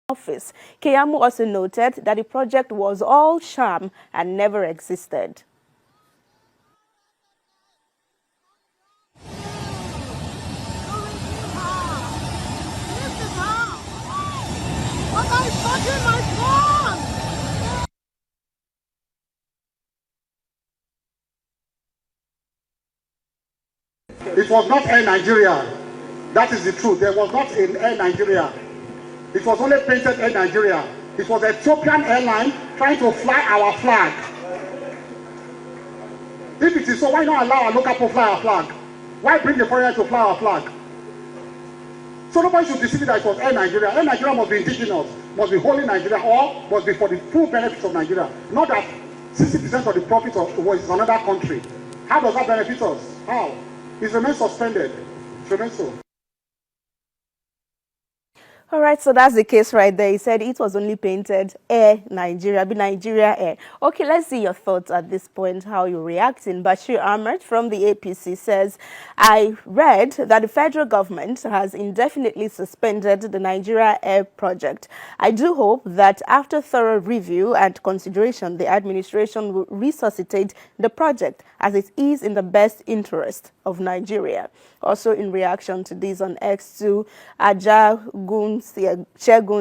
office. Keyamo also noted that the project was all sham and never existed. It was not Air Nigeria. That is the truth. There was not an Air Nigeria. It was only painted Air Nigeria. It was an Ethiopian airline trying to fly our flag. If it is so, why not allow our local people to fly our flag? Why bring the foreigner to fly our flag? So nobody should deceive that it was Air Nigeria. Air Nigeria must be indigenous, must be wholly Nigeria, or must be for the full benefits of Nigeria. Not that 60% of the profit was another country. How does that benefit us? How? It remains suspended. It remains so. All right, so that's the case right there. He said it was only painted Air Nigeria, be Nigeria Air. Okay, let's see your thoughts at this point, how you're reacting. Bashir Ahmed from the APC says, I read that the federal government has indefinitely suspended the Nigeria Air project. I do hope that after thorough review and consideration, the administration will resuscitate the project as it is in the best interest of Nigeria. Also in reaction to this on X2, Shegun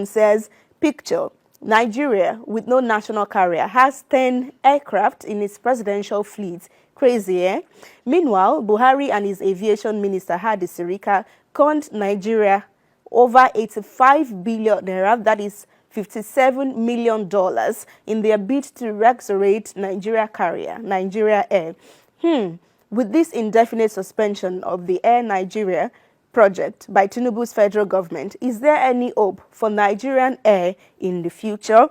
says, picture, Nigeria with no national carrier has 10 aircraft in its presidential fleet. Crazy, eh? Meanwhile, Buhari and his aviation minister Hadi Sirika conned Nigeria over 85 billion naira, that is $57 million, in their bid to resurrect Nigeria carrier, Nigeria Air. With this indefinite suspension of the Air Nigeria project by Tinubu's federal government, is there any hope for Nigerian Air in the future?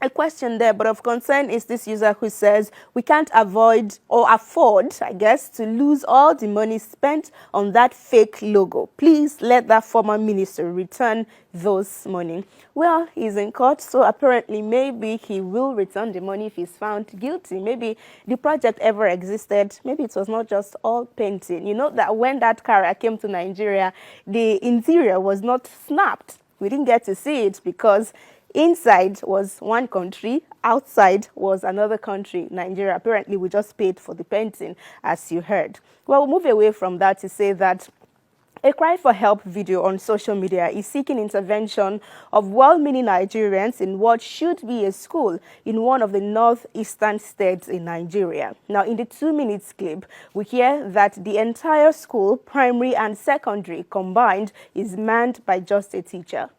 A question there, but of concern is this user who says we can't avoid or afford, I guess, to lose all the money spent on that fake logo. Please let that former minister return those money. Well, he's in court, so apparently maybe he will return the money if he's found guilty. Maybe the project ever existed. Maybe it was not just all painting. You know that when that car came to Nigeria, the interior was not snapped. We didn't get to see it because inside was one country, outside was another country, Nigeria. Apparently, we just paid for the painting, as you heard. Well, we'll move away from that to say that a cry for help video on social media is seeking intervention of well-meaning Nigerians in what should be a school in one of the northeastern states in Nigeria. Now, in the 2 minutes clip, we hear that the entire school, primary and secondary combined, is manned by just a teacher.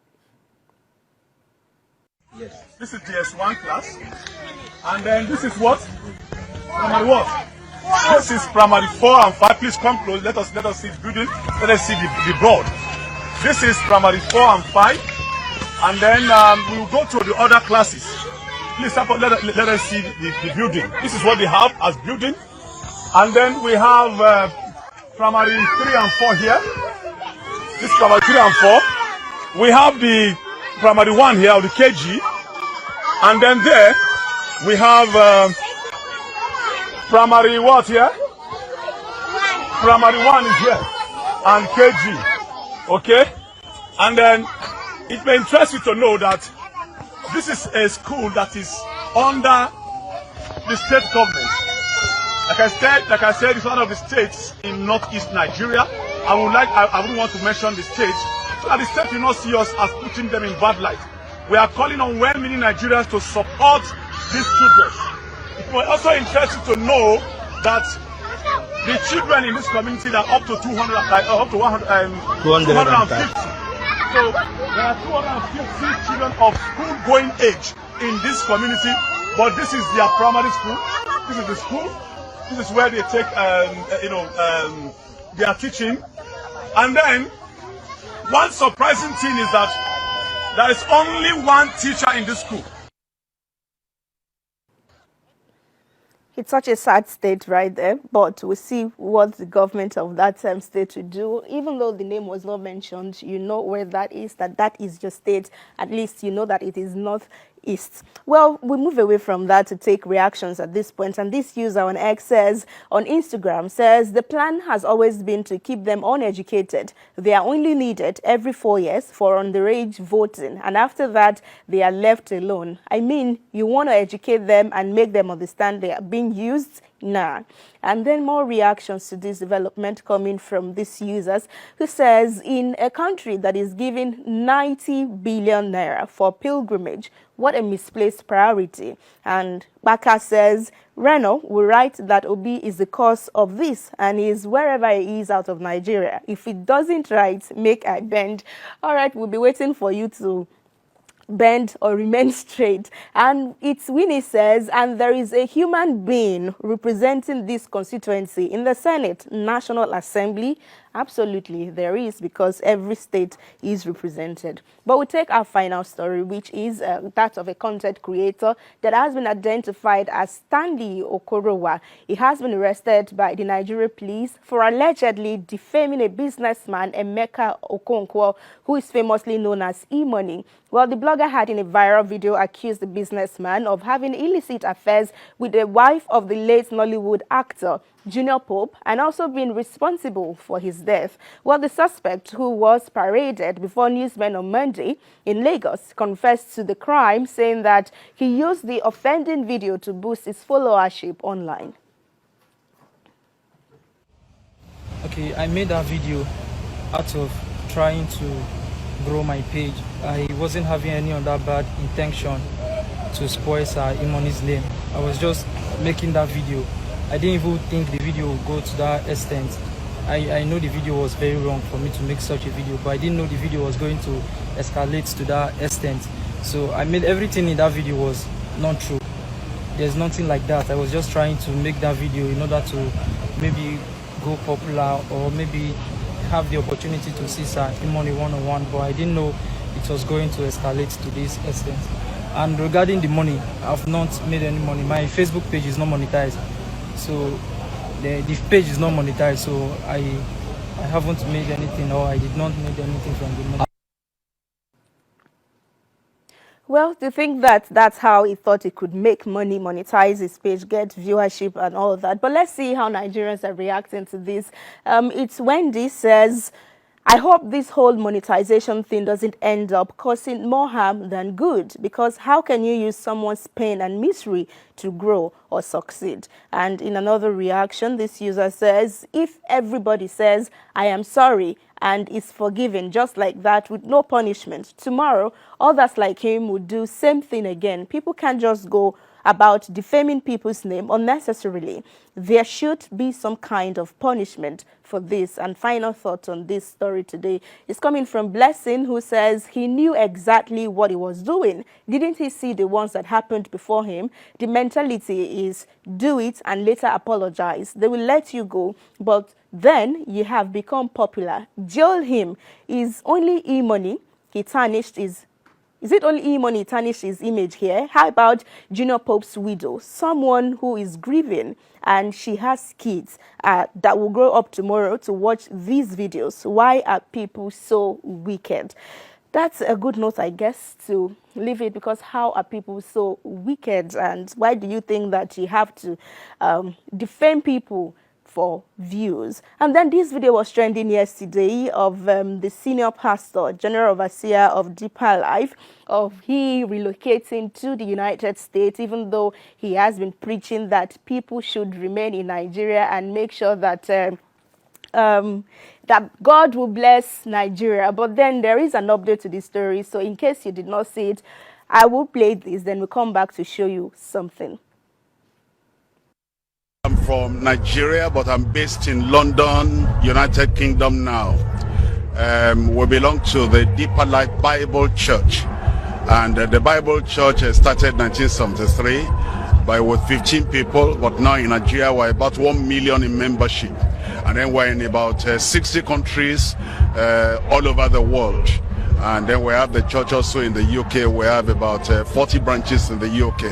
Yes. This is DS1 class, and then this is what? Primary what? This is primary 4 and 5. Please come close. Let us see the building. Let us see the board. This is primary 4 and 5, and then we will go to the other classes. Please let us see the building. This is what they have as building, and then we have primary 3 and 4 here. This is primary 3 and 4. We have the primary 1 here, the KG, and then there we have primary what here? Primary 1 is here, and KG, okay? And then it may interest you to know that this is a school that is under the state government. Like I said, it's one of the states in northeast Nigeria. I wouldn't want to mention the states, so that the state will not see us as putting them in bad light. We are calling on well-meaning Nigerians to support these children. It will also interest you to know that the children in this community are up to 200, up to 250. So there are 250 children of school-going age in this community, but this is their primary school. This is the school. This is where they take, their teaching. And then, one surprising thing is that there is only one teacher in this school. It's such a sad state right there, but we see what the government of that state will do. Even though the name was not mentioned, you know where that is, that is your state. At least you know that it is not East. Well, we move away from that to take reactions at this point, and this user on X says, on Instagram, says the plan has always been to keep them uneducated. They are only needed every 4 years for underage voting, and after that, they are left alone. I mean, you want to educate them and make them understand they are being used? Nah. And then more reactions to this development coming from these users who says, in a country that is giving 90 billion naira for pilgrimage, what a misplaced priority. And Baka says, Reno will write that Obi is the cause of this and is wherever he is out of Nigeria. If it doesn't write, make I bend. All right, we'll be waiting for you to bend or remain straight. And it's Winnie says, and there is a human being representing this constituency in the Senate, National Assembly. Absolutely, there is, because every state is represented. But we'll take our final story, which is that of a content creator that has been identified as Stanley Okorowa. He has been arrested by the Nigeria police for allegedly defaming a businessman, Emeka Okonkwo, who is famously known as E-Money. Well, the blogger had in a viral video accused the businessman of having illicit affairs with the wife of the late Nollywood actor, Junior Pope, and also being responsible for his death. Well, the suspect, who was paraded before newsmen on Monday in Lagos, confessed to the crime, saying that he used the offending video to boost his followership online. Okay, I made that video out of trying to grow my page. I wasn't having any other bad intention to spoil Imoni's name. I was just making that video. I didn't even think the video would go to that extent. I know the video was very wrong for me to make such a video, but I didn't know the video was going to escalate to that extent. So I made everything in that video was not true. There's nothing like that. I was just trying to make that video in order to maybe go popular or maybe have the opportunity to see Sir Imoni one-on-one, but I didn't know it was going to escalate to this extent. And regarding the money, I've not made any money. My Facebook page is not monetized. So the page is not monetized, so I haven't made anything, or I did not make anything from the money. Well, to think that that's how he thought he could make money, monetize his page, get viewership and all of that. But let's see how Nigerians are reacting to this. It's Wendy says, I hope this whole monetization thing doesn't end up causing more harm than good, because how can you use someone's pain and misery to grow or succeed? And in another reaction, this user says, if everybody says, I am sorry, and is forgiven just like that with no punishment, tomorrow others like him would do same thing again. People can't just go about defaming people's name unnecessarily. There should be some kind of punishment for this. And final thought on this story today is coming from Blessing, who says he knew exactly what he was doing. Didn't he see the ones that happened before him? The mentality is do it and later apologize. They will let you go, but then you have become popular. Jail him. Is only E-Money. He tarnished his Is it only E-Money tarnished his image here? How about Junior Pope's widow? Someone who is grieving and she has kids that will grow up tomorrow to watch these videos. Why are people so wicked? That's a good note, I guess, to leave it, because how are people so wicked? And why do you think that you have to defame people for views? And then this video was trending yesterday of the senior pastor, general overseer of Deeper Life, of he relocating to the United States, even though he has been preaching that people should remain in Nigeria and make sure that that God will bless Nigeria. But then there is an update to this story, so in case you did not see it, I will play this, then we'll come back to show you something. I'm from Nigeria, but I'm based in London, United Kingdom now. We belong to the Deeper Life Bible Church, and the Bible Church started 1973 by with 15 people, but now in Nigeria we're about 1 million in membership, and then we're in about 60 countries all over the world. And then we have the church also in the UK. We have about 40 branches in the UK,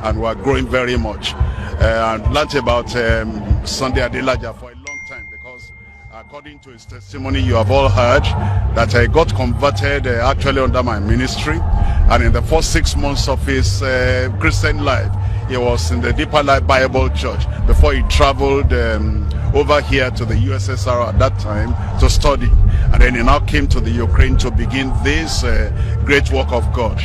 and we're growing very much. I learned about Sunday Adelaja for a long time, because According to his testimony, you have all heard that I got converted actually under my ministry, and in the first 6 months of his Christian life, he was in the Deeper Life Bible Church before he traveled over here to the USSR at that time to study, and then he now came to the Ukraine to begin this great work of God.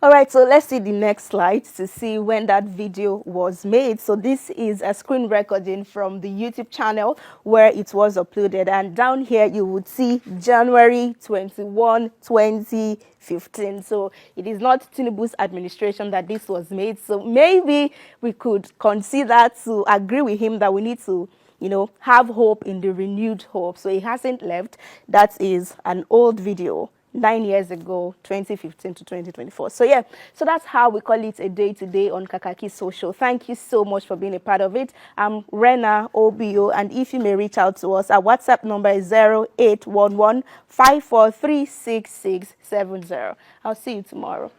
All right, so let's see the next slide to see when that video was made. So this is a screen recording from the YouTube channel where it was uploaded. And down here, you would see January 21, 2015. So it is not Tinubu's administration that this was made. So maybe we could consider to agree with him that we need to, you know, have hope in the renewed hope. So he hasn't left. That is an old video. 9 years ago, 2015 to 2024. So yeah, so that's how we call it a day today on Kakaaki Social. Thank you so much for being a part of it. I'm Rena OBO, and if you may reach out to us, our WhatsApp number is 0811 5436670. I'll see you tomorrow.